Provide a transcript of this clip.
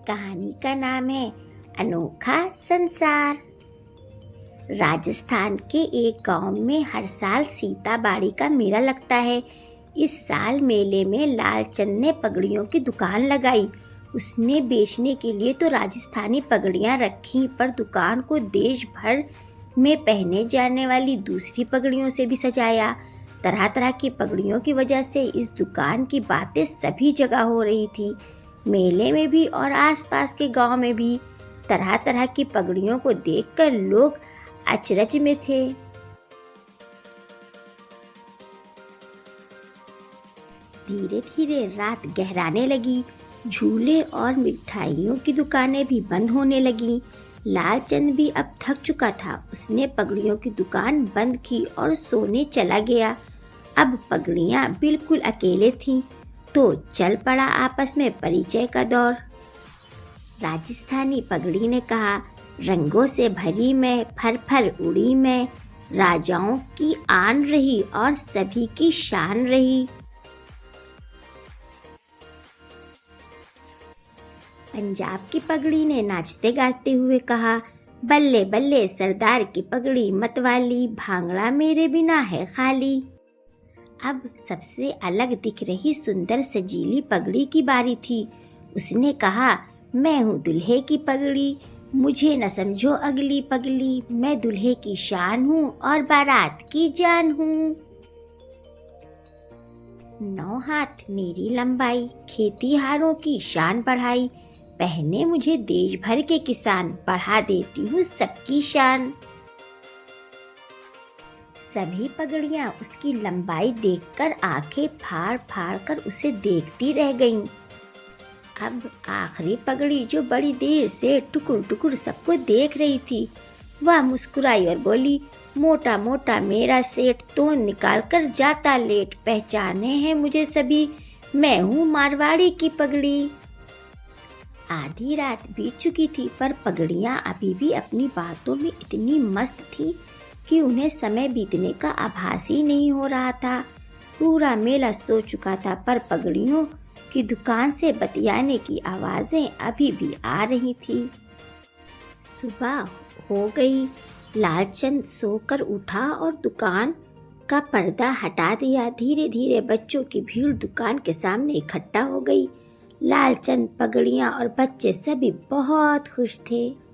कहानी का नाम है अनोखा संसार। राजस्थान के एक गांव में हर साल सीताबाड़ी का मेला लगता है। इस साल मेले में लालचंद ने पगड़ियों की दुकान लगाई। उसने बेचने के लिए तो राजस्थानी पगड़ियां रखी, पर दुकान को देश भर में पहने जाने वाली दूसरी पगड़ियों से भी सजाया। तरह तरह की पगड़ियों की वजह से इस दुकान की बातें सभी जगह हो रही थी। मेले में भी और आसपास के गांव में भी तरह तरह की पगड़ियों को देखकर लोग अचरज में थे। धीरे धीरे रात गहराने लगी। झूले और मिठाइयों की दुकानें भी बंद होने लगीं। लालचंद भी अब थक चुका था। उसने पगड़ियों की दुकान बंद की और सोने चला गया। अब पगड़ियां बिल्कुल अकेले थीं, तो चल पड़ा आपस में परिचय का दौर। राजस्थानी पगड़ी ने कहा, रंगों से भरी मैं, फर फर उड़ी मैं, राजाओं की आन रही और सभी की शान रही। पंजाब की पगड़ी ने नाचते गाते हुए कहा, बल्ले बल्ले सरदार की पगड़ी मतवाली, भांगड़ा मेरे बिना है खाली। अब सबसे अलग दिख रही सुंदर सजीली पगड़ी की बारी थी। उसने कहा, मैं हूँ दुल्हे की पगड़ी, मुझे न समझो अगली पगली, मैं दुल्हे की शान हूँ और बारात की जान हूँ। 9 हाथ मेरी लंबाई, खेती हारों की शान बढ़ाई, पहने मुझे देश भर के किसान, बढ़ा देती हूँ सबकी शान। सभी पगड़ियां उसकी लंबाई देखकर आंखें फाड़ फाड़ कर उसे देखती रह गईं। अब आखिरी पगड़ी, जो बड़ी देर से टुकुर टुकुर सबको देख रही थी, वह मुस्कुराई और बोली, मोटा मोटा मेरा सेठ तो निकाल कर जाता लेट, पहचाने हैं मुझे सभी, मैं हूँ मारवाड़ी की पगड़ी। आधी रात बीत चुकी थी, पर पगड़ियां अभी भी अपनी बातों में इतनी मस्त थीं कि उन्हें समय बीतने का आभास ही नहीं हो रहा था। पूरा मेला सो चुका था, पर पगड़ियों की दुकान से बतियाने की आवाजें अभी भी आ रही थी। सुबह हो गई। लालचंद सोकर उठा और दुकान का पर्दा हटा दिया। धीरे धीरे बच्चों की भीड़ दुकान के सामने इकट्ठा हो गई। लालचंद, पगड़ियां और बच्चे सभी बहुत खुश थे।